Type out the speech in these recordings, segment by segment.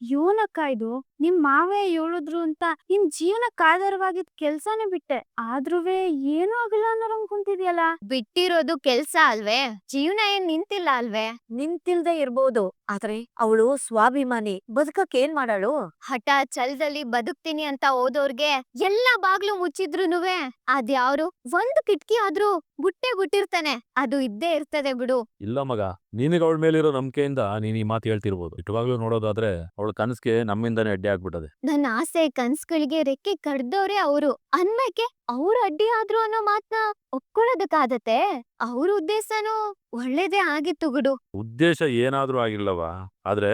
ಇವನಕ್ಕ ಇದು ನಿಮ್ ಮಾವೇ ಹೇಳಿದ್ರು ಅಂತ ನಿಮ್ ಜೀವನಕ್ಕೆ ಆಧಾರವಾಗಿದ್ ಕೆಲ್ಸಾನೇ ಬಿಟ್ಟೆ ಆದ್ರೂವೆ ಏನೂ ಆಗಿಲ್ಲ ಅನ್ನೋರಂಗ್ ಕುಂತಿದ್ಯಲ್ಲ. ಬಿಟ್ಟಿರೋದು ಕೆಲ್ಸ ಅಲ್ವೇ? ಜೀವನ ಏನ್ ನಿಂತಿಲ್ಲ ಅಲ್ವೇ? ನಿಂತಿಲ್ದೆ ಇರ್ಬೋದು, ಆದ್ರೆ ಅವಳು ಸ್ವಾಭಿಮಾನಿ, ಬದುಕಕ್ ಏನ್ ಮಾಡಾಳು? ಹಠ ಛಲದಲ್ಲಿ ಬದುಕ್ತೀನಿ ಅಂತ ಹೋದೋರ್ಗೆ ಎಲ್ಲಾ ಬಾಗ್ಲು ಮುಚ್ಚಿದ್ರುನುವೆ ಅದ್ಯಾವ್ರು ಒಂದ್ ಕಿಟ್ಕಿ ಆದ್ರೂ ಬಿಟ್ಟಿರ್ತಾನೆ. ಅದು ಇದ್ದೇ ಇರ್ತದೆ ಬಿಡು. ಇಲ್ಲ ಮಗ, ನಿನಗೆ ಅವಳ ಮೇಲಿರೋ ನಂಬಿಕೆಯಿಂದ ನೀನ್ ಈ ಮಾತು ಹೇಳ್ತಿರ್ಬೋದು. ಇಟ್ಟವಾಗ್ಲೂ ನೋಡೋದಾದ್ರೆ ಅವಳ ಕನಸಿಗೆ ನಮ್ಮಿಂದಾನೇ ಅಡ್ಡಿ ಆಗ್ಬಿಟ್ಟದೆ. ನನ್ನ ಆಸೆ ಕನ್ಸ್ಗಳಿಗೆ ರೆಕ್ಕೆ ಕಡ್ದವ್ರೆ ಅವ್ರು ಅನ್ಮೇಕೆ ಅವ್ರು ಅಡ್ಡಿ ಆದ್ರು ಅನ್ನೋ ಮಾತ್ನ ಒಪ್ಕೊಳ್ಳೋದಕ್ಕಾಗತ್ತೆ? ಅವ್ರ ಉದ್ದೇಶನೂ ಒಳ್ಳೇದೇ ಆಗಿತ್ತು ಬಿಡು. ಉದ್ದೇಶ ಏನಾದ್ರೂ ಆಗಿಲ್ಲವ, ಆದ್ರೆ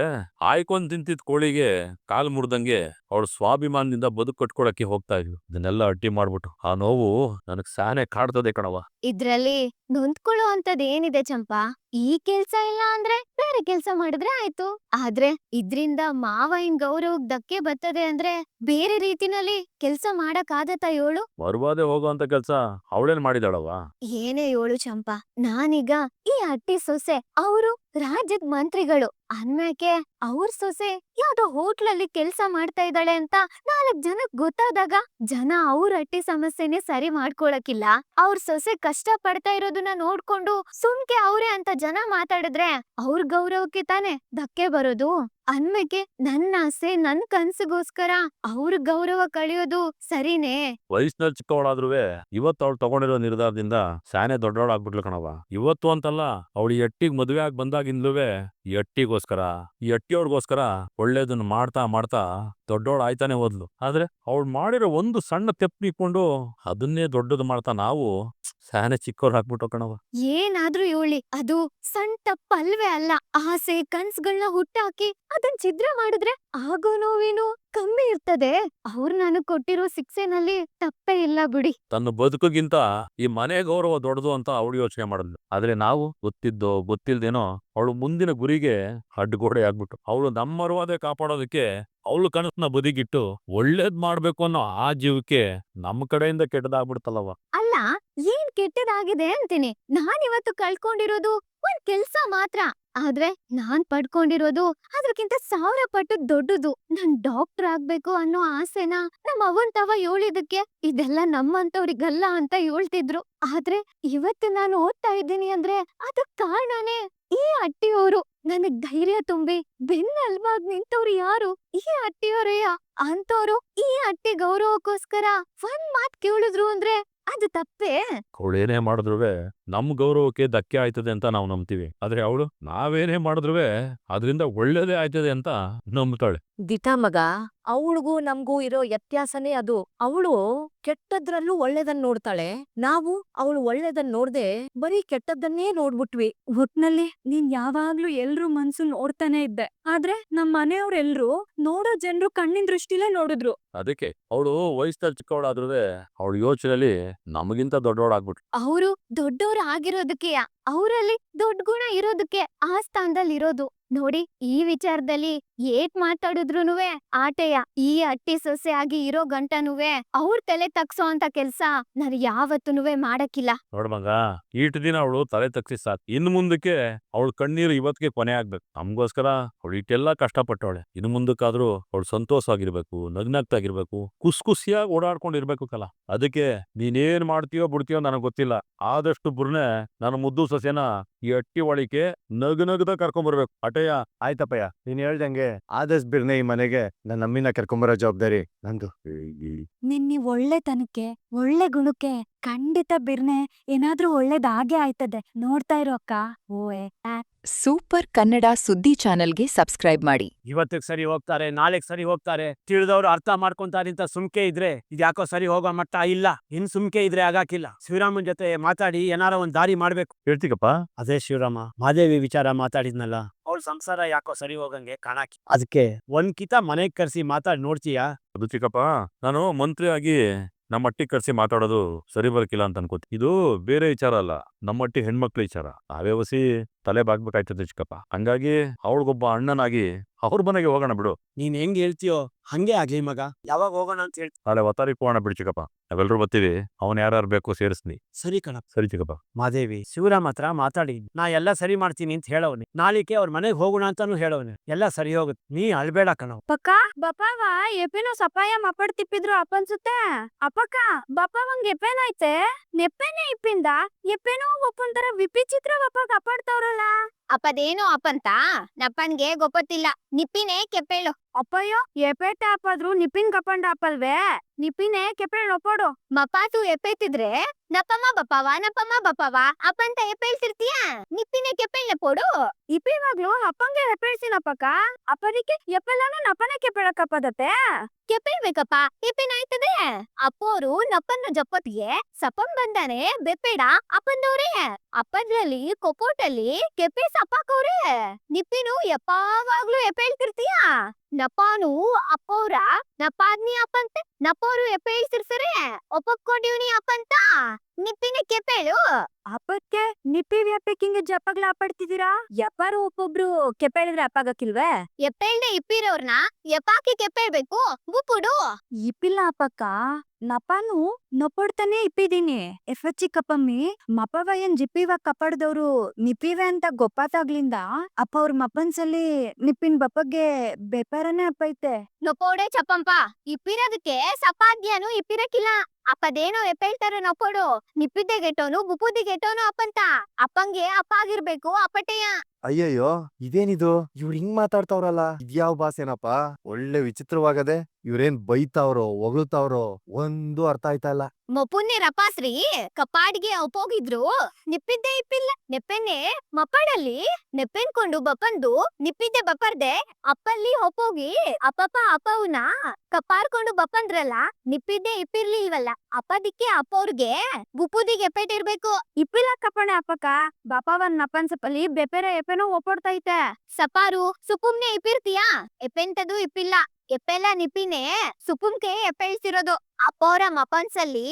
ಆಯ್ಕೊಂಡ್ ತಿಂತಿದ್ ಕೋಳಿಗೆ ಕಾಲ್ ಮುರ್ದಂಗೆ ಅವಳ ಸ್ವಾಭಿಮಾನದಿಂದ ಬದುಕು ಕಟ್ಕೊಳಕ್ಕೆ ಹೋಗ್ತಾ ಇದ್ಲು. ಇದನ್ನೆಲ್ಲ ಅಡ್ಡಿ ಮಾಡ್ಬಿಟ್ಟು ಆ ನೋವು ನನಗ್ ಸಾನೆ ಕಾಡ್ತದೆ ಕಣವ. ಇದ್ರಲ್ಲಿ ನೊಂದ್ಕೊಳ್ಳೋ ಅಂತದ್ ಏನಿದೆ ಚಂಪಾ? ಈ ಕೆಲ್ಸ ಇಲ್ಲ ಅಂದ್ರೆ ಬೇರೆ ಕೆಲ್ಸ ಮಾಡಿದ್ರೆ ಆಯ್ತು. ಆದ್ರೆ ಇದ್ರಿಂದ ಮಾವಯ್ಯನ್ ಗೌರವಕ್ ಧಕ್ಕೆ ಬರ್ತದೆ ಅಂದ್ರೆ ಬೇರೆ ರೀತಿನಲ್ಲಿ ಕೆಲ್ಸ ಮಾಡಕ್ ಆಗತ್ತಾ ಯೋಳು? ಮರುವಾದೆ ಹೋಗೋ ಅಂತ ಕೆಲ್ಸ ಅವಳೇನ್ ಮಾಡಿದಾಳವ? ಏನೇ ಯೋಳು ಚಂಪಾ, ನಾನೀಗ ಈ ಅಟ್ಟಿ ಸೊಸೆ, ಅವರು ರಾಜ್ಯದ ಮಂತ್ರಿಗಳು ಅನ್ಮ್ಯಾಕೆ ಅವ್ರ ಸೊಸೆ ಯಾವ್ದೋ ಹೋಟ್ಲಲ್ಲಿ ಕೆಲ್ಸ ಮಾಡ್ತಾ ಇದ್ದಾಳೆ ಅಂತ 4 ಜನಕ್ ಗೊತ್ತಾದಾಗ ಜನ ಅವ್ರ ಅಟ್ಟಿ ಸಮಸ್ಯೆನೆ ಸರಿ ಮಾಡ್ಕೊಳಕಿಲ್ಲ, ಅವ್ರ ಸೊಸೆ ಕಷ್ಟ ಪಡ್ತಾ ಇರೋದನ್ನ ನೋಡ್ಕೊಂಡು ಸುಮ್ಕೆ ಅವ್ರೆ ಅಂತ ಜನ ಮಾತಾಡಿದ್ರೆ ಅವ್ರ ಗೌರವಕ್ಕೆ ತಾನೆ ಧಕ್ಕೆ ಬರೋದು. ಅನ್ಮೇಕೆ ನನ್ನ ಆಸೆ ನನ್ ಕನ್ಸಿಗೋಸ್ಕರ ಅವ್ರ ಗೌರವ ಕಳಿಯೋದು ಸರಿನೇ? ವಯಸ್ಸಿನಲ್ಲಿ ಚಿಕ್ಕವಳಾದ್ರುವೆ ಇವತ್ತು ಅವಳು ತಗೊಂಡಿರೋ ನಿರ್ಧಾರದಿಂದ ಸಾನೆ ದೊಡ್ಡವಳಾಗ್ಬಿಟ್ಲು ಕಣವ. ಇವತ್ತು ಅಂತಲ್ಲ, ಅವಳು ಈ ಅಟ್ಟಿಗ್ ಮದುವೆ ಆಗಿ ಬಂದಾಗಿಂದ್ಲುವೆ ಈ ಅಟ್ಟಿಗೋಸ್ಕರ, ಈ ಅಟ್ಟಿಯವ್ರಿಗೋಸ್ಕರ ಒಳ್ಳೇದನ್ನ ಮಾಡ್ತಾ ಮಾಡ್ತಾ ದೊಡ್ಡವಳು ಆಯ್ತಾನೆ ಹೋದ್ಲು. ಆದ್ರೆ ಅವಳು ಮಾಡಿರೋ ಒಂದು ಸಣ್ಣ ತೆಪ್ಪಿಕೊಂಡು ಅದನ್ನೇ ದೊಡ್ಡದು ಮಾಡ್ತಾ ನಾವು ಸಾನೆ ಚಿಕ್ಕವ್ರು ಹಾಕ್ಬಿಟ್ಟು ಕಣವ. ಏನಾದ್ರೂ ಯೋಳಿ, ಅದು ಸಣ್ಣ ತಪ್ಪಲ್ವೇ ಅಲ್ಲ. ಆಸೆ ಕನ್ಸ್ಗಳನ್ನ ಹುಟ್ಟಾಕಿ ಅದನ್ ಛಿದ್ರ ಮಾಡಿದ್ರೆ ಆಗೋ ನೋವೇನು ಕಮ್ಮಿ ಇರ್ತದೆ. ಅವ್ರು ನನಗ್ ಕೊಟ್ಟಿರೋ ಶಿಕ್ಷೆನಲ್ಲಿ ತಪ್ಪೇ ಇಲ್ಲ ಬಿಡಿ. ತನ್ನ ಬದುಕಿಗಿಂತ ಈ ಮನೆ ಗೌರವ ದೊಡ್ಡದು ಅಂತ ಅವಳು ಯೋಚನೆ ಮಾಡಿದ್ಲು. ಆದ್ರೆ ನಾವು ಗೊತ್ತಿದ್ದೋ ಗೊತ್ತಿಲ್ದೇನೋ ಅವಳು ಮುಂದಿನ ಗುರಿಗೆ ಅಡ್ಡಗೋಡೆ ಆಗ್ಬಿಟ್ಟು ಅವಳು ನಮ್ಮ ಮರುವಾದೆ ಕಾಪಾಡೋದಕ್ಕೆ ಅವಳು ಕನಸನ್ನ ಬದಿಗಿಟ್ಟು ಒಳ್ಳೇದ್ ಮಾಡ್ಬೇಕು ಅನ್ನೋ ಆ ಜೀವಕ್ಕೆ ನಮ್ಮ ಕಡೆಯಿಂದ ಕೆಟ್ಟದಾಗ್ಬಿಡ್ತಲ್ಲವ. ಅಲ್ಲ, ಏನ್ ಕೆಟ್ಟದಾಗಿದೆ ಅಂತೀನಿ? ನಾನಿವತ್ತು ಕಳ್ಕೊಂಡಿರೋದು ಒಂದ್ ಕೆಲ್ಸ ಮಾತ್ರ, ಆದ್ರೆ ನಾನ್ ಪಡ್ಕೊಂಡಿರೋದು ಅದ್ರಕ್ಕಿಂತ 1000 ಪಟ್ಟು ದೊಡ್ಡದು. ನಾನ್ ಡಾಕ್ಟರ್ ಆಗ್ಬೇಕು ಅನ್ನೋ ಆಸೆನ ನಮ್ಮ ಅವ್ವನ್ ತವ ಹೇಳಿದಕ್ಕೆ ಇದೆಲ್ಲ ನಮ್ಮಂತವ್ರಿಗಲ್ಲ ಅಂತ ಹೇಳ್ತಿದ್ರು. ಆದ್ರೆ ಇವತ್ತು ನಾನು ಓದ್ತಾ ಇದ್ದೀನಿ ಅಂದ್ರೆ ಅದಕ್ ಕಾರಣನೇ ಈ ಅಟ್ಟಿಯವರು. ನನಗ್ ಧೈರ್ಯ ತುಂಬಿ ಬೆನ್ನೆಲುಬಾಗ್ ನಿಂತವ್ರು ಯಾರು? ಈ ಅಟ್ಟಿಯವರಯ್ಯ. ಅಂತವ್ರು ಈ ಅಟ್ಟಿ ಗೌರವಕ್ಕೋಸ್ಕರ ಒಂದ್ ಮಾತ್ ಕೇಳಿದ್ರು ಅಂದ್ರೆ ಅದು ತಪ್ಪೇ? ಅವಳೇನೇ ಮಾಡಿದ್ರುವೆ ನಮ್ ಗೌರವಕ್ಕೆ ಧಕ್ಕೆ ಆಯ್ತದೆ ಅಂತ ನಾವು ನಂಬ್ತೀವಿ. ಆದ್ರೆ ಅವಳು ನಾವೇನೇ ಮಾಡಿದ್ರುವೆ ಅದರಿಂದ ಒಳ್ಳೇದೇ ಆಯ್ತದೆ ಅಂತ ನಂಬ್ತಾಳೆ. ದಿಟ ಮಗ, ಅವಳಿಗೂ ನಮ್ಗೂ ಇರೋ ವ್ಯತ್ಯಾಸನೇ ಅದು. ಅವಳು ಕೆಟ್ಟದ್ರಲ್ಲೂ ಒಳ್ಳೇದನ್ ನೋಡ್ತಾಳೆ, ನಾವು ಅವಳು ಒಳ್ಳೇದನ್ ನೋಡ್ದೆ ಬರೀ ಕೆಟ್ಟದ್ದನ್ನೇ ನೋಡ್ಬಿಟ್ವಿ. ಒಟ್ನಲ್ಲಿ ನೀನ್ ಯಾವಾಗ್ಲೂ ಎಲ್ರೂ ಮನ್ಸು ನೋಡ್ತಾನೆ ಇದ್ದೆ, ಆದ್ರೆ ನಮ್ ಮನೆಯವ್ರೆಲ್ರೂ ನೋಡೋ ಜನ್ರು ಕಣ್ಣಿನ ದೃಷ್ಟಿಲೇ ನೋಡಿದ್ರು. ಅದಕ್ಕೆ ಅವಳು ವಯಸ್ಸಲ್ಲಿ ಚಿಕ್ಕವಳಾದ್ರುವೆ ಅವಳ ಯೋಚನೆಯಲ್ಲಿ ನಮಗಿಂತ ದೊಡ್ಡವಳಾಗ್ಬಿಟ್ಲು. ಅವರು ದೊಡ್ಡವ್ರು ಆಗಿರೋದಕ್ಕೆ, ಅವರಲ್ಲಿ ದೊಡ್ಡ ಗುಣ ಇರೋದಕ್ಕೆ ಆ ಸ್ಥಾನದಲ್ಲಿ ಇರೋದು. ನೋಡಿ, ಈ ವಿಚಾರದಲ್ಲಿ ಏಟ್ ಮಾತಾಡಿದ್ರುನುವೆ ಆಟೆಯ. ಈ ಅಟ್ಟಿ ಸೊಸೆ ಆಗಿ ಇರೋ ಗಂಟನುವೆ ಅವ್ರ ತಲೆ ತಗ್ಸೋ ಅಂತ ಕೆಲ್ಸ ನಾನು ಯಾವತ್ತೂನುವೆ ಮಾಡಕ್ಕಿಲ್ಲ. ನೋಡ್ಮಂಗ, ಈಟ್ ದಿನ ಅವಳು ತಲೆ ತಗ್ಸಿ ಸಾಕು. ಇನ್ನು ಮುಂದಕ್ಕೆ ಅವಳ ಕಣ್ಣೀರು ಇವತ್ತಿಗೆ ಕೊನೆ ಆಗ್ಬೇಕು. ನಮ್ಗೋಸ್ಕರ ಅವಳು ಇಟ್ಟೆಲ್ಲ ಕಷ್ಟಪಟ್ಟವಳೆ. ಇನ್ನು ಮುಂದಕ್ಕಾದ್ರೂ ಅವಳು ಸಂತೋಷವಾಗಿರ್ಬೇಕು, ನಗ್ನಾಗ್ತಾಗಿರ್ಬೇಕು, ಖುಷಿಯಾಗಿ ಓಡಾಡ್ಕೊಂಡಿರ್ಬೇಕು ಕಲ. ಅದಕ್ಕೆ ನೀನೇನ್ ಮಾಡ್ತೀಯೋ ಬಿಡ್ತೀಯೋ ನನಗ್ ಗೊತ್ತಿಲ್ಲ, ಆದಷ್ಟು ಬುರ್ನೆ ನನ್ನ ಮುದ್ದು ಸೊಸೆನ ಈ ಅಟ್ಟಿ ಒಳಿಕೆ ನಗನಗದ ಕರ್ಕೊಂಡ್ಬರ್ಬೇಕು. ಅಟಯ್ಯ. ಆಯ್ತಪ್ಪಯ್ಯ, ನೀನ್ ಹೇಳ್ದಂಗೆ ಆದಷ್ಟು ಬಿರ್ನೆ ಈ ಮನೆಗೆ ನನ್ನ ಅಮ್ಮಿನ ಕರ್ಕೊಂಬರೋ ಜವಾಬ್ದಾರಿ ನಂದು. ನಿನ್ನ ಒಳ್ಳೆತನಕ್ಕೆ, ಒಳ್ಳೆ ಗುಣಕ್ಕೆ ಖಂಡಿತ ಬಿರ್ನೆ ಏನಾದ್ರೂ ಒಳ್ಳೇದಾಗೆ ಆಯ್ತದೆ. ನೋಡ್ತಾ ಇರೋ ಅಕ್ಕ. ಓಯ್ ಸೂಪರ್ ಕನ್ನಡ ಸುದ್ದಿ ಚಾನೆಲ್ಗೆ ಸಬ್ಸ್ಕ್ರೈಬ್ ಮಾಡಿ. ಇವತ್ತಿಗೆ ಸರಿ ಹೋಗ್ತಾರೆ, ನಾಳೆಗ್ ಸರಿ ಹೋಗ್ತಾರೆ, ತಿಳಿದವ್ರು ಅರ್ಥ ಮಾಡ್ಕೊಂತಾರೆ ಅಂತ ಸುಮ್ಕೆ ಇದ್ರೆ ಇದ್ಯಾಕೋ ಸರಿ ಹೋಗೋ ಮಟ್ಟ ಇಲ್ಲ. ಇನ್ ಸುಮ್ಕೆ ಇದ್ರೆ ಆಗಾಕಿಲ್ಲ. ಶಿವರಾಮನ್ ಜೊತೆ ಮಾತಾಡಿ ಏನಾರ ಒಂದ್ ದಾರಿ ಮಾಡ್ಬೇಕು. ಹೇಳ್ತೀಕಪ್ಪ. ಅದೇ ಶಿವರಾಮ, ಮಾದೇವಿ ವಿಚಾರ ಮಾತಾಡಿದ್ನಲ್ಲ, ಅವ್ಳ ಸಂಸಾರ ಯಾಕೋ ಸರಿ ಹೋಗಂಗೆ ಕಾಣಾಕಿ. ಅದಕ್ಕೆ ಒಂದ್ ಕಿತ ಮನೆಗ್ ಕರ್ಸಿ ಮಾತಾಡಿ ನೋಡ್ತೀಯಾ? ಅದು ಚಿಕ್ಕಪ್ಪ, ನಾನು ಮಂತ್ರಿ ಆಗಿ ನಮ್ಮ ಅಟ್ಟಿ ಕರ್ಸಿ ಮಾತಾಡೋದು ಸರಿ ಬರಕಿಲ್ಲ ಅಂತ ಅನ್ಕೋತಿ. ಇದು ಬೇರೆ ವಿಚಾರ ಅಲ್ಲ, ನಮ್ಮ ಅಟ್ಟಿ ಹೆಣ್ಮಕ್ಳ ವಿಚಾರ. ನಾವೇ ವಸಿ ತಲೆ ಬಾಗ್ಬೇಕಾಯ್ತದೆ ಚಿಕ್ಕಪ್ಪ. ಹಂಗಾಗಿ ಅವಳಿಗೊಬ್ಬ ಅಣ್ಣನಾಗಿ ಅವ್ರ ಮನೆಗೆ ಹೋಗೋಣ ಬಿಡು. ನೀನ್ ಹೆಂಗ್ ಹೇಳ್ತೀಯೋ ಹಂಗೆ ಆಗ್ಲಿ ಮಗ. ಯಾವಾಗ ಹೋಗೋಣ ಅಂತ ಹೇಳ್ತಿ? ನಾಳೆ ಒತ್ತಾರಿಗೆ ಹೋಗೋಣ ಬಿಡು ಚಿಕ್ಕಪ್ಪ. ನಾವೆಲ್ಲರೂ ಬರ್ತೀವಿ. ಅವನ್ ಯಾರ್ಯಾರು ಬೇಕು ಸೇರಿಸ್ನಿ. ಸರಿ ಕಣ. ಸರಿ ಚಿಕ್ಕಪ್ಪ. ಮಾದೇವಿ ಶಿವರಾಮ್ ಹತ್ರ ಮಾತಾಡಿ ನಾ ಎಲ್ಲ ಸರಿ ಮಾಡ್ತೀನಿ ಅಂತ ಹೇಳವ್ನೆ. ನಾಳಿಕೆ ಅವ್ರ ಮನೆಗೆ ಹೋಗೋಣ ಅಂತಾನು ಹೇಳವ್ನೆ. ಎಲ್ಲ ಸರಿ ಹೋಗುತ್ತೆ, ನೀ ಅಳ್ಬೇಡ ಕಣವ್. ಪಕ್ಕ ಬಪ್ಪಾವ ಎಪ್ಪೇನೋ ಸಪಾಯ ಮಪ್ಪಡ್ ತಿಪ್ಪಿದ್ರು ಅಪ್ಪನ್ಸುತ್ತೆ. ಅಪ್ಪಕ್ಕ ಬಪ್ಪವಂಗ್ ಎಪ್ಪೇನೈತೆ ನೆಪ್ಪೇನೆ ಇಪ್ಪಿಂದ ಎಪ್ಪೇನೋ ಒಪ್ಪೊಂಥರ ವಿಪಿಚಿತ್ರ ಬಪ್ಪ ಕಾಪಾಡ್ತಾವ್ರಲ್ಲ. ಅಪ್ಪದೇನೋ ಅಪ್ಪಂತ ನಪ್ಪನ್ಗೆ ಗೊತ್ತಿಲ್ಲ. ನಿಪ್ಪಿನೇ ಕೆಪ್ಪೇಳು. ಅಪ್ಪಯ್ಯೋ ಎಪೇಟೆ ಅಪ್ಪಾದ್ರು ನಿಪಿನ್ ಕಪ್ಪಂಡ ಅಪ್ಪಲ್ವೇ. ನಿಪಿನೇ ಕೆಪೇಳ್ ಒಪ್ಪೋಡು. ಮಪಾತು ಎಪ್ಪೇತಿದ್ರೆ ನಪ್ಪಮ್ಮ ಬಪ್ಪವ ಅಪ್ಪಂತ ಎಪ್ಪೇಳ್ತಿರ್ತೀಯ. ನಿಪ್ಪಿನೇ ಕೆಪ್ಪೇಳ್ನ ಪೋಡು. ಇಪ್ಪಿವಾಗ್ಲು ಅಪ್ಪಂಗೆ ಎಪ್ಪೇಳ್ಸಿನಪ್ಪಕ್ಕ. ಅಪ್ಪದಿಕ್ಕೆ ಎಪ್ಪೆಲ್ಲಾನು ನಪ್ಪನೆ ಕೆಪೇಳಕ್ಕಪ್ಪದತ್ತೆ. ಕೆಪ್ಪೇಳ್ಬೇಕಪ್ಪ, ಎಪ್ಪೇನಾಯ್ತದೆ. ಅಪ್ಪೋರು ನಪ್ಪನ್ನ ಜಪ್ಪತ್ತಿಗೆ ಸಪಂ ಬಂದಾನೆ ಬೆಪ್ಪೇಡ ಅಪ್ಪಂದವ್ರೆ. ಅಪ್ಪದ್ರಲ್ಲಿ ಕೊಪ್ಪೋಟಲ್ಲಿ ಕೆಪ್ಪೆ ಸಪ್ಪಾಕವ್ರೆ. ನಿಪ್ಪಿನು ಎಪ್ಪಾವಾಗ್ಲೂ ಎಪ್ಪೇಳ್ತಿರ್ತೀಯ. ನಪಾನು ಅಪ್ಪವ್ರ ನಪಾದ್ನಿ ಅಪ್ಪಂತೆ. ನಪ್ಪೋರು ಎಪ್ಪೇಳ್ತಿರ್ಸರೆ ಒಪ್ಪಕೊಂಡಿವ್ನಿ ಅಪ್ಪಂತ. ನಿಪ್ಪಿನ ಕೆಪ್ಪೇಳು. ಅಪ್ಪಕ್ಕೆ ನಿಪ್ಪಿ ವ್ಯಾಪಕ್ಕಿಂಗೆ ಜಪ್ಪಗ್ಲ ಅಪ್ಪಾಡ್ತಿದ್ದೀರಾ. ಎಪ್ಪಾರು ಒಪ್ಪೊಬ್ರು ಕೆಪೇಳಿದ್ರೆ ಅಪ್ಪಾಗಕ್ಕಿಲ್ವೇ. ಎಪ್ಪೇಳ್ದೆ ಇಪ್ಪಿರೋರ್ನ ಎಪ್ಪಾಕಿ ಕೆಪ್ಪೇಳ್ಬೇಕು ಬುಪ್ಪುಡು. ಇಪ್ಪಿಲ್ಲ ಅಪ್ಪಕ್ಕ, ನಪಾನು ನೊಪ್ಪೊಡ್ತಾನೆ ಇಪ್ಪಿದೀನಿ. ಎಫಚ್ಚಿ ಕಪ್ಪಮ್ಮಿ ಮಪ್ಪವಯ್ಯನ್ ಜಿಪ್ಪಿವಾಗ ಕಪ್ಪಾಡ್ದವ್ರು ನಿಪ್ಪಿವೆ ಅಂತ ಗೊತ್ತಾಗ್ಲಿಂದ ಅಪ್ಪ ಅವ್ರ ಮಪ್ಪನ್ಸಲ್ಲಿ ನಿಪ್ಪಿನ ಬಪ್ಪಗೆ ಬೆಪಾರನೇ ಅಪ್ಪೈತೆ. ನೊಪ್ಪೋಡೆ ಚಪ್ಪಂಪ ಇಪ್ಪಿರೋದಕ್ಕೆ ಸಪಾದ್ಯನು ಇಪ್ಪಿರಕ್ಕಿಲ್ಲ. ಅಪ್ಪದೇನೋ ಎಪ್ಪೇಳ್ತಾರೆ ನೊಪ್ಪೋಡು. ನಿಪ್ಪಿದ್ದೆ ಗೆಟ್ಟೋನು ಬುಪ್ಪುದಿ ಗೆಟ್ಟೋನು ಅಪ್ಪಂತ. ಅಪ್ಪಂಗೆ ಅಪ್ಪ ಆಗಿರ್ಬೇಕು ಅಪ್ಪಟೆಯ. ಅಯ್ಯಯ್ಯೋ ಇದೇನಿದು, ಇವ್ರು ಹಿಂಗ್ ಮಾತಾಡ್ತಾವ್ರಲ್ಲ, ಇದ್ಯಾವ ಭಾಷೆನಪ್ಪ, ಒಳ್ಳೆ ವಿಚಿತ್ರವಾಗದೆ. ಇವ್ರೇನ್ ಬೈತಾವ್ರೋ ಹೊಗಳ್ತಾವ್ರೋ ಒಂದು ಅರ್ಥ ಆಯ್ತಾ ಇಲ್ಲ. ಮೊಪ್ಪುನ್ನೆ ರಪಾಸ್ರಿ ಕಪ್ಪಾಡಿಗೆ ಒಪ್ಪೋಗಿದ್ರು ನಿಪ್ಪಿದ್ದೆ ಇಪ್ಪಿಲ್ಲ. ನೆಪ್ಪೆನ್ನೆ ಮಪ್ಪಡಲ್ಲಿ ನೆಪ್ಪೆನ್ಕೊಂಡು ಬಪ್ಪಂದು ನಿಪ್ಪಿದ್ದೆ ಬಪ್ಪರ್ದೆ ಅಪ್ಪಲ್ಲಿ ಒಪ್ಪೋಗಿ ಅಪ್ಪಪ್ಪ ಅಪ್ಪವ್ನ ಕಪ್ಪಾರ್ಕೊಂಡು ಬಪ್ಪಂದ್ರಲ್ಲ. ನಿಪ್ಪಿದ್ದೆ ಇಪ್ಪಿರ್ಲಿಲ್ವಲ್ಲ. ಅಪ್ಪದಿಕ್ಕೆ ಅಪ್ಪವ್ರಿಗೆ ಬುಪ್ಪುದಿಗೆ ಎಪ್ಪೆಟಿರ್ಬೇಕು. ಇಪ್ಪಿಲ್ಲ ಕಪ್ಪಣೆ ಅಪ್ಪಕ್ಕ. ಬಪ್ಪವನ್ ನಪ್ಪನ್ ಸಪ್ಪಲ್ಲಿ ಬೆಪೆರ ಎಪ್ಪೆನೋ ಒಪ್ಪೊಡ್ತೈತೆ. ಸಪಾರು ಸುಪ್ಪುಮ್ನೆ ಇಪ್ಪಿರ್ತೀಯಾ. ಎಪ್ಪೆಂತದು ಇಪ್ಪಿಲ್ಲ. ಎಪ್ಪೆಲ್ಲ ನಿಪ್ಪಿನೇ ಸುಪ್ಪುಮ್ಕೆ ಎಪ್ಪೆಳ್ಸಿರೋದು. ಅಪ್ಪವ್ರ ಮಪನ್ಸಲ್ಲಿ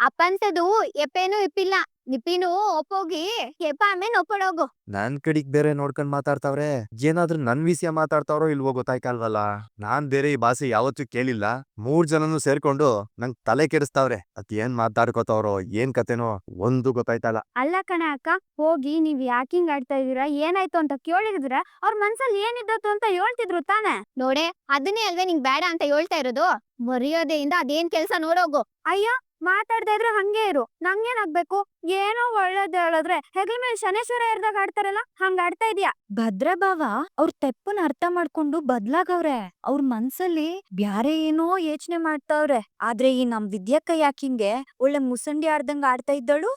ಅಪ್ಪಂತದು ಎಪ್ಪೇನೂ ಇಪ್ಪಿಲ್ಲ. ನಿಪ್ಪಿನೂ ಒಪ್ಪೋಗಿ ಎಪ್ಪ ಆಮೇಲೆ ಒಪ್ಪಡೋಗು. ನನ್ ಕಡಿಗ್ ಬೇರೆ ನೋಡ್ಕೊಂಡ್ ಮಾತಾಡ್ತಾವ್ರೆ. ಏನಾದ್ರೂ ನನ್ ವಿಷಯ ಮಾತಾಡ್ತಾವ್ರೋ ಇಲ್ವೋ ಗೊತ್ತಾಯ್ಕಲ್ವಲ್ಲ. ನಾನ್ ಬೇರೆ ಈ ಭಾಷೆ ಯಾವತ್ತೂ ಕೇಳಿಲ್ಲ. 3 ಜನನು ಸೇರ್ಕೊಂಡು ನಂಗ್ ತಲೆ ಕೆಡಿಸ್ತಾವ್ರೆ. ಅದ್ ಏನ್ ಮಾತಾಡ್ಕೋತಾವ್ರೋ ಏನ್ ಕತೆನೋ ಒಂದು ಗೊತ್ತಾಯ್ತಲ್ಲ. ಅಲ್ಲ ಕಣೆ ಅಕ್ಕ, ಹೋಗಿ ನೀವ್ ಯಾಕಿಂಗ್ ಆಡ್ತಾ ಇದೀರಾ ಏನಾಯ್ತು ಅಂತ ಕೇಳಿದ್ರೆ ಅವ್ರ ಮನ್ಸಲ್ಲಿ ಏನಿದ್ದತ್ತು ಅಂತ ಹೇಳ್ತಿದ್ರು ತಾನೆ. ನೋಡೆ ಅದನ್ನೇ ಅಲ್ವೇ ನಿಂಗ್ ಬೇಡ ಅಂತ ಹೇಳ್ತಾ ಇರೋದು. ಮರ್ಯಾದೆಯಿಂದ ಅದೇನ್ ಕೆಲ್ಸ ನೋಡೋಗು. ಅಯ್ಯೋ ಮಾತಾಡ್ತಾ ಇದ್ರೆ ಹಂಗೆ ಇರು. ನಂಗೇನಾಗ್ಬೇಕು. ಏನೋ ಒಳ್ಳೇದ್ ಹೇಳಿದ್ರೆ ಹೆಗಲ ಮೇಲೆ ಶನೇಶ್ವರ ಇರ್ದಾಗ ಆಡ್ತಾರಲ್ಲ ಹಂಗ ಆಡ್ತಾ ಇದೀಯ. ಭದ್ರಭಾವ ಅವ್ರ ತೆಪ್ಪನ್ ಅರ್ಥ ಮಾಡ್ಕೊಂಡು ಬದ್ಲಾಗವ್ರೆ. ಅವ್ರ ಮನ್ಸಲ್ಲಿ ಬ್ಯಾರೆ ಏನೋ ಯೋಚನೆ ಮಾಡ್ತಾವ್ರೆ. ಆದ್ರೆ ಈ ನಮ್ ವಿದ್ಯಕ್ಕ ಯಾಕಿಂಗೆ ಒಳ್ಳೆ ಮುಸಂಡಿ ಆಡ್ದಂಗ ಆಡ್ತಾ ಇದ್ದಳು.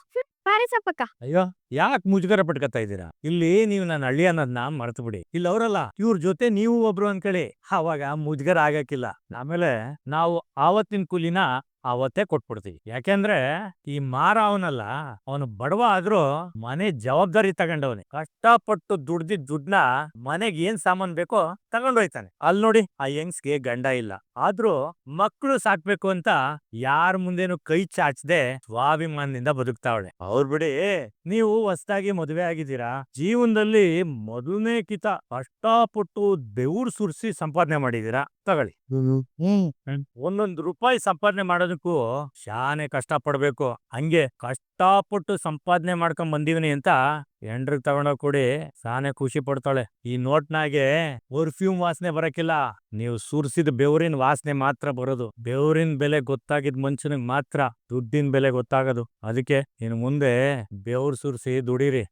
ಪಾರಿಸಪ್ಪಕ್ಕ. ಅಯ್ಯೋ ಯಾಕೆ ಮುಜುಗರ ಪಟ್ಕೊತಾ ಇದ್ದೀರಾ? ಇಲ್ಲಿ ನೀವು ನನ್ನ ಹಳ್ಳಿ ಅನ್ನೋದನ್ನ ಮರ್ತು ಬಿಡಿ. ಇಲ್ಲಿ ಅವರಲ್ಲ, ಇವ್ರ ಜೊತೆ ನೀವು ಒಬ್ರು ಅನ್ಕೊಳ್ಳಿ, ಅವಾಗ ಮುಜುಗರ ಆಗಕ್ಕಿಲ್ಲ. ಆಮೇಲೆ ನಾವು ಆವತ್ತಿನ ಕೂಲಿನ ಅವತ್ತೇ ಕೊಟ್ಬಿಡ್ತೀವಿ. ಯಾಕೆಂದ್ರೆ ಈ ಮಾರ ಅವನಲ್ಲ, ಅವನು ಬಡವ ಆದ್ರೂ ಮನೆ ಜವಾಬ್ದಾರಿ ತಗೊಂಡವನೆ. ಕಷ್ಟಪಟ್ಟು ದುಡ್ದಿದ್ ದುಡ್ನ ಮನೆಗೆ ಏನ್ ಸಾಮಾನ್ ಬೇಕೋ ತಗೊಂಡೋಯ್ತಾನೆ. ಅಲ್ಲಿ ನೋಡಿ ಆ ಯಂಗ್ಸ್ಗೆ ಗಂಡ ಇಲ್ಲ, ಆದ್ರೂ ಮಕ್ಕಳು ಸಾಕ್ಬೇಕು ಅಂತ ಯಾರ ಮುಂದೇನು ಕೈ ಚಾಚದೆ ಸ್ವಾಭಿಮಾನದಿಂದ ಬದುಕ್ತಾವಳೆ. ಅವ್ರ್ ಬಿಡಿ, ನೀವು ಹೊಸದಾಗಿ ಮದುವೆ ಆಗಿದ್ದೀರಾ. ಜೀವನದಲ್ಲಿ ಮೊದಲನೇ ಕಿತ ಕಷ್ಟಪಟ್ಟು ಬೆವ್ರು ಸುರಿಸಿ ಸಂಪಾದನೆ ಮಾಡಿದೀರಾ. ತಗೊಳ್ಳಿ. ಒಂದೊಂದು ರೂಪಾಯಿ ಸಂಪಾದನೆ ಮಾಡೋದಕ್ಕೂ ಶಾನೆ ಕಷ್ಟ ಪಡ್ಬೇಕು. ಹಂಗೆ ಕಷ್ಟಪಟ್ಟು ಸಂಪಾದನೆ ಮಾಡ್ಕೊಂಡ್ ಬಂದಿವನಿ ಅಂತ ಎಂಡ್ರಿಗೆ ತಗೊಂಡೋಗ್ ಕೊಡಿ, ಸಾನೆ ಖುಷಿ ಪಡ್ತಾಳೆ. ಈ ನೋಟ್ನಾಗೆ ಪರ್ಫ್ಯೂಮ್ ವಾಸನೆ ಬರಕಿಲ್ಲ, ನೀವು ಸುರ್ಸಿದ ಬೆವರಿನ ವಾಸನೆ ಮಾತ್ರ ಬರೋದು. ಬೆವರಿನ ಬೆಲೆ ಗೊತ್ತಾಗಿದ್ ಮನುಷ್ಯನಿಗೆ ಮಾತ್ರ ದುಡ್ಡಿನ ಬೆಲೆ ಗೊತ್ತಾಗೋದು. ಅದಕ್ಕೆ ಇನ್ನು ಮುಂದೆ ಬೆವ್ರು ಸುರ್ಸಿ ದುಡೀರಿ.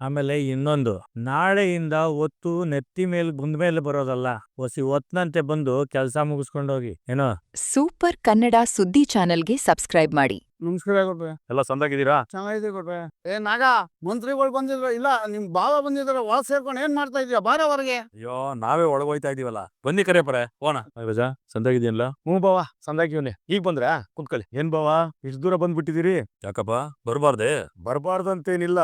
ಆಮೇಲೆ ಇನ್ನೊಂದು, ನಾಳೆಯಿಂದ ಒತ್ತು ನೆತ್ತಿ ಮೇಲೆ ಬಂದ್ಮೇಲೆ ಬರೋದಲ್ಲ, ಹೊಸಿ ಒತ್ನಂತೆ ಬಂದು ಕೆಲ್ಸ ಮುಗಿಸ್ಕೊಂಡೋಗಿ. ಏನೋ ಸೂಪರ್ ಕನ್ನಡ ಸುದ್ದಿ ಚಾನಲ್ಗೆ ಸಬ್ಸ್ಕ್ರೈಬ್ ಮಾಡಿ. ನಮಸ್ಕಾರ ಕೊಡ್ರಿ. ಎಲ್ಲ ಸಂದಾಗಿದ್ದೀರಾ? ಚೆನ್ನಾಗಿದೆ ಕೊಡ್ರಿ. ನಾಗ ಮಂತ್ರಿಗಳು ಬಂದಿದ್ರು ಇಲ್ಲ, ನಿಮ್ ಬಾವ ಬಂದಿದ್ರ, ಒಳ ಸೇರ್ಕೊಂಡು ಏನ್ ಮಾಡ್ತಾ ಇದೀಯ? ಬಾರ ಹೊರಗೆ. ಅಯ್ಯೋ ನಾವೇ ಒಳಗೋಯ್ತಾ ಇದೀವಲ್ಲ, ಬನ್ನಿ ಕರೆಯಪ್ಪರೆ ಹೋಣ. ಸಂದಾಗಿದ್ಯಲ್ಲ? ಹ್ಞೂ ಬಾವ ಸಂದಾಕಿವ್ನಿ. ಈಗ ಬಂದ್ರ ಕುಂತ್ಕೊಳ್ಳಿ. ಏನ್ ಬಾವ ಇಷ್ಟು ದೂರ ಬಂದ್ಬಿಟ್ಟಿದೀರಿ? ಯಾಕಪ್ಪ ಬರ್ಬಾರ್ದೆ? ಬರ್ಬಾರ್ದಂತೇನಿಲ್ಲ.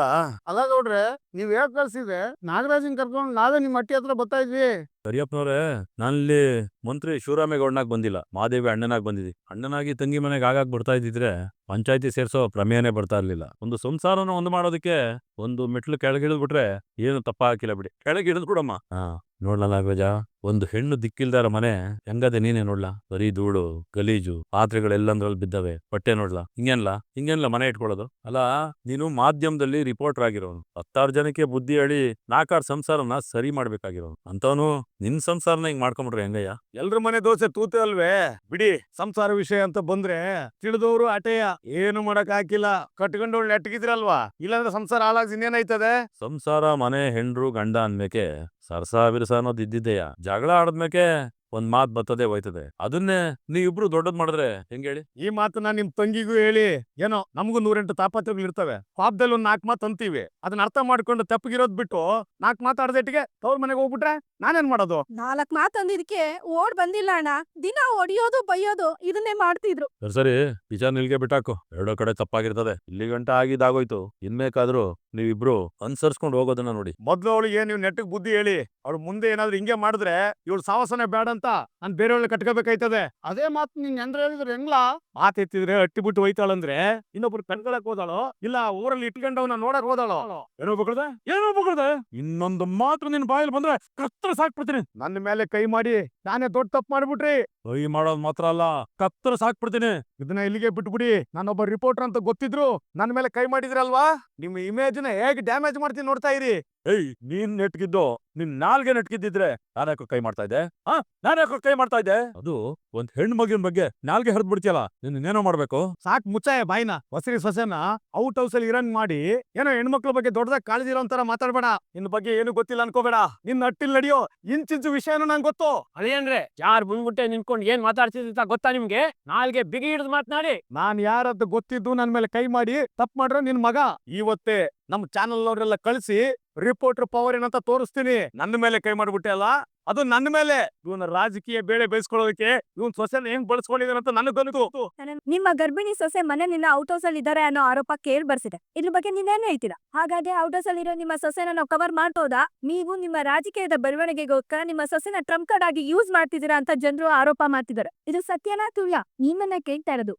ಅಲ್ಲ ನೋಡ್ರೆ, ನೀವ್ ಹೇಳ್ ಕಳ್ಸಿದ್ರೆ ನಾಗರಾಜನ್ ಕರ್ಕೊಂಡು ನಾವೇ ನಿಮ್ ಹಟ್ಟಿ ಹತ್ರ ಬರ್ತಾ ಇದ್ವಿ. ಕರಿಯಪ್ಪನವ್ರೆ, ನಾನಿಲ್ಲಿ ಮಂತ್ರಿ ಶಿವರಾಮೇಗೌಡನಾಗ್ ಬಂದಿಲ್ಲ, ಮಹಾದೇವಿ ಅಣ್ಣನಾಗ್ ಬಂದಿದ್ದೀನಿ. ಅಣ್ಣನಾಗಿ ತಂಗಿ ಮನೆಗೆ ಆಗಾಗ್ ಬರ್ತಾ ಇದ್ದಿದ್ರೆ ಪಂಚಾಯತಿ ಸೇರ್ಸೋ ಪ್ರಮೇಯನೇ ಬರ್ತಾ ಇರ್ಲಿಲ್ಲ. ಒಂದು ಸಂಸಾರನ ಒಂದು ಮಾಡೋದಕ್ಕೆ ಒಂದು ಮೆಟ್ಲು ಕೆಳಗಿಳಿದ್ಬಿಟ್ರೆ ಏನು ತಪ್ಪ ಹಾಕಿಲ್ಲ ಬಿಡಿ, ಕೆಳಗಿಳಿದ್ ಬಿಡಮ್ಮ. ನೋಡ್ಲಾ ನಾಗರಾಜ, ಒಂದು ಹೆಣ್ಣು ದಿಕ್ಕಿಲ್ದಾರ ಮನೆ ಹೆಂಗದೆ ನೀನೇ ನೋಡ್ಲಾ. ಬರೀ ಧೂಳು, ಗಲೀಜು, ಪಾತ್ರೆಗಳೆಲ್ಲಂದ್ರಲ್ಲಿ ಬಿದ್ದವೆ, ಬಟ್ಟೆ ನೋಡ್ಲಾ. ಹಿಂಗೇನ್ಲ ಮನೆ ಇಟ್ಕೊಳ್ಳೋದು? ಅಲ್ಲ, ನೀನು ಮಾಧ್ಯಮದಲ್ಲಿ ರಿಪೋರ್ಟರ್ ಆಗಿರೋನು, 10 ಜನಕ್ಕೆ ಬುದ್ಧಿ ಹೇಳಿ 4 ಸಂಸಾರನ ಸರಿ ಮಾಡ್ಬೇಕಾಗಿರೋನು ಅಂತವನು ನಿನ್ ಸಂಸಾರನ ಹಿಂಗ್ ಮಾಡ್ಕೊಂಬಿಟ್ರೆ ಹೆಂಗಯ್ಯ? ಎಲ್ರ ಮನೆ ದೋಸೆ ತೂತೆ ಅಲ್ವೇ ಬಿಡಿ. ಸಂಸಾರ ವಿಷಯ ಅಂತ ಬಂದ್ರೆ ತಿಳಿದವರು ಅಟೆಯ ಏನು ಮಾಡಕ್ ಹಾಕಿಲ್ಲ. ಕಟ್ಕೊಂಡವಳು ನೆಟ್ಗಿದ್ರಲ್ವಾ, ಇಲ್ಲಾಂದ್ರೆ ಸಂಸಾರ ಹಾಳಾಗಿ ಇನ್ನೇನೈತದೆ? ಸಂಸಾರ, ಮನೆ, ಹೆಂಡ್ರು, ಗಂಡ ಅಂದ್ಮೇಕೆ ಸರ್ಸ ಬಿರ್ಸ ಅನ್ನೋದು ಇದ್ದಿದ್ದೆಯ. ಜಗಳ ಆಡದ್ಮೇಕೆ ಒಂದ್ ಮಾತ್ ಬರ್ತದೆ ಹೋಯ್ತದೆ. ಅದನ್ನೇ ನೀವಿಬ್ರು ದೊಡ್ಡದ್ ಮಾಡಿದ್ರೆ ಹೆಂಗ್ ಹೇಳಿ? ಈ ಮಾತನ್ನ ನಿಮ್ ತಂಗಿಗೂ ಹೇಳಿ. ಏನೋ ನಮಗೂ 108 ತಾಪತ್ರಗಳು ಇರ್ತವೆ, ಪಾಪದಲ್ಲಿ ಒಂದ್ 4 ಮಾತು ಅಂತೀವಿ. ಅದನ್ನ ಅರ್ಥ ಮಾಡ್ಕೊಂಡು ತಪ್ಪಗಿರೋದ್ ಬಿಟ್ಟು 4 ಮಾತಾಡ್ದಟ್ಟಿಗೆ ತವ್ರ ಮನೆಗೆ ಹೋಗ್ಬಿಟ್ರೆ ನಾನೇನ್ ಮಾಡೋದು? 4 ಮಾತಂದಿದ್ಕೆ ಓಡ್ ಬಂದಿಲ್ಲ ಅಣ್ಣ. ದಿನ ಹೊಡಿಯೋದು ಬೈಯೋದು ಇದನ್ನೇ ಮಾಡ್ತಿದ್ರು. ಸರಿ, ವಿಚಾರ ನಿಲ್ಗೆ ಬಿಟ್ಟಾಕು. ಎರಡೋ ಕಡೆ ತಪ್ಪಾಗಿರ್ತದೆ. ಇಲ್ಲಿ ಗಂಟ ಆಗಿದ್ದಾಗೋಯ್ತು. ಇನ್ಮೇಕಾದ್ರೂ ನೀವಿಬ್ರು ಅನ್ಸರ್ಸ್ಕೊಂಡು ಹೋಗೋದನ್ನ ನೋಡಿ. ಮೊದ್ಲು ಅವಳಿಗೆ ನೀವು ನೆಟ್ಟಿಗೆ ಬುದ್ಧಿ ಹೇಳಿ. ಅವ್ಳು ಮುಂದೆ ಏನಾದ್ರು ಹಿಂಗೆ ಮಾಡಿದ್ರೆ ಇವಳು ಸಾವಸನೆ ಬೇಡ ಅಂತ ನಾನ್ ಬೇರೆಯವ್ಳನ್ನ ಕಟ್ಕೋಬೇಕಾಯ್ತದೆ. ಅದೇ ಮಾತು ನೀನ್ ಎಂದ್ರ ಹೇಳಿದ್ರೆ ಹೆಂಗ್ಲಾ? ಮಾತೆತ್ತಿದ್ರೆ ಅಟ್ಟಿ ಬಿಟ್ಟು ಹೋಯ್ತಾಳಂದ್ರೆ ಇನ್ನೊಬ್ರು ಕಣ್ಕೊಳಕ್ ಹೋದಾಳೋ ಇಲ್ಲ ಊರಲ್ಲಿ ಇಟ್ಕೊಂಡವನ್ನ ನೋಡಕ್ ಹೋದಾಳೋ? ಏನೋ ಬಗ್ಳದೆ ಇನ್ನೊಂದು ಮಾತ್ರ ನಿನ್ ಬಾಯಲ್ಲಿ ಬಂದ್ರೆ ಕತ್ತರ ಸಾಕ್ಬಿಡ್ತೀನಿ. ನನ್ನ ಮೇಲೆ ಕೈ ಮಾಡಿ ನಾನೇ ದೊಡ್ಡ ತಪ್ಪು ಮಾಡ್ಬಿಟ್ರಿ. ಕೈ ಮಾಡೋದ್ ಮಾತ್ರ ಅಲ್ಲ, ಕತ್ತರ ಸಾಕ್ಬಿಡ್ತೀನಿ. ಇದನ್ನ ಇಲ್ಲಿಗೆ ಬಿಟ್ಬಿಡಿ. ನಾನೊಬ್ಬ ರಿಪೋರ್ಟರ್ ಅಂತ ಗೊತ್ತಿದ್ರು ನನ್ನ ಮೇಲೆ ಕೈ ಮಾಡಿದ್ರಲ್ವಾ, ನಿಮ್ಮ ಇಮೇಜ್ ನ ಹೇಗೆ ಡ್ಯಾಮೇಜ್ ಮಾಡ್ತೀನಿ ನೋಡ್ತಾ ಇರಿ. ಏಯ್, ನೀನ್ ನೆಟ್ಗಿದ್ದು ನಿನ್ ನಾಲ್ಗೆ ನೆಟ್ಗಿದ್ದಿದ್ರೆ ನಾನ್ಯಾಕೋ ಕೈ ಮಾಡ್ತಾ ಇದ್ದೆ? ನಾನ್ಯಾಕೋ ಕೈ ಮಾಡ್ತಾ ಇದ್ದೆ? ಅದು ಒಂದ್ ಹೆಣ್ಣು ಮಗಿನ ಬಗ್ಗೆ ನಾಲ್ಗೆ ಹರಿದ್ ಬಿಡ್ತಿಯಲ್ಲ, ನಿನ್ನೇನೋ ಮಾಡ್ಬೇಕು. ಸಾಕ್ ಮುಚ್ಚಾಯ ಬಾಯ್ನ. ಹೊಸರಿ ಸೊಸೆನ ಔಟ್ ಹೌಸ್ ಅಲ್ಲಿ ಇರಂಗ್ ಮಾಡಿ ಏನೋ ಹೆಣ್ಮಕ್ಳ ಬಗ್ಗೆ ದೊಡ್ಡದಾಗಿ ಕಾಳಜಿ ಇರೋ ಅಂತಾರ ಮಾತಾಡ್ಬೇಡ. ನಿನ್ ಬಗ್ಗೆ ಏನು ಗೊತ್ತಿಲ್ಲ ಅನ್ಕೋಬೇಡ. ನಿನ್ ಹಟ್ಟಿಲ್ ನಡೆಯೋ ಇಂಚಿಂಚು ವಿಷಯನೂ ನಂಗೆ ಗೊತ್ತು. ಅದೇನ್ರೆ ಯಾರ್ ಮುಂದ್ಬಿಟ್ಟೆ ನಿಂತ್ಕೊಂಡು ಏನ್ ಮಾತಾಡ್ತಿದ್ದ ಗೊತ್ತಾ ನಿಮ್ಗೆ? ನಾಲ್ಗೆ ಬಿಗಿ ಹಿಡಿದು ಮಾತನಾಡಿ. ನಾನ್ ಯಾರದ್ದು ಗೊತ್ತಿದ್ದು ನನ್ ಮೇಲೆ ಕೈ ಮಾಡಿ ತಪ್ಪು ಮಾಡ್ರೆ ನಿನ್ ಮಗ ಇವತ್ತೇ ನಮ್ ಚಾನಲ್ ಅವ್ರೆಲ್ಲ ಕಳಿಸಿ ರಿಪೋರ್ಟರ್ ಪವರ್ ಏನಂತ ತೋರಿಸ್ತೀನಿ. ನನ್ನ ಮೇಲೆ ಕೈ ಮಾಡ್ಬಿಟ್ಟೆ ಅಲ್ಲ, ಅದು ನನ್ನ ಮೇಲೆ. ಇವನ ರಾಜಕೀಯ ಬೇಳೆ ಬೇಯಿಸ್ಕೊಳ್ಳೋದಕ್ಕೆ ಇವನ್ ಸೊಸೆನ ಹೆಂಗ್ ಬಳಸ್ಕೊಂಡಿದಾನಂತ ನನಗ್ ಗೊತ್ತು. ನಿಮ್ಮ ಗರ್ಭಿಣಿ ಸೊಸೆ ಮನೆಯಲ್ಲಿನ ಔಟ್ ಹೌಸ್ ಅಲ್ಲಿ ಇದಾರೆ ಅನ್ನೋ ಆರೋಪ ಕೇಳಿ ಬರ್ಸಿದೆ. ಇದ್ರ ಬಗ್ಗೆ ನೀವೇನು ಹೇಳ್ತೀರಾ? ಹಾಗಾದ್ರೆ ಔಟ್ ಹೌಸ್ ಅಲ್ಲಿ ಇರೋ ನಿಮ್ಮ ಸೊಸೆನ ನಾವು ಕವರ್ ಮಾಡ್ಬೋದಾ? ನೀವು ನಿಮ್ಮ ರಾಜಕೀಯದ ಬೆಳವಣಿಗೆಗೋಸ್ಕರ ನಿಮ್ಮ ಸೊಸೆನ ಟ್ರಂಪ್ ಕಾರ್ಡ್ ಆಗಿ ಯೂಸ್ ಮಾಡ್ತಿದ್ದೀರಾ ಅಂತ ಜನರು ಆರೋಪ ಮಾಡ್ತಿದ್ದಾರೆ. ಇದು ಸತ್ಯನಾ ಸುಳ್ಳ? ನಿಮ್ಮನ್ನ ಕೇಳ್ತಾ ಇರೋದು.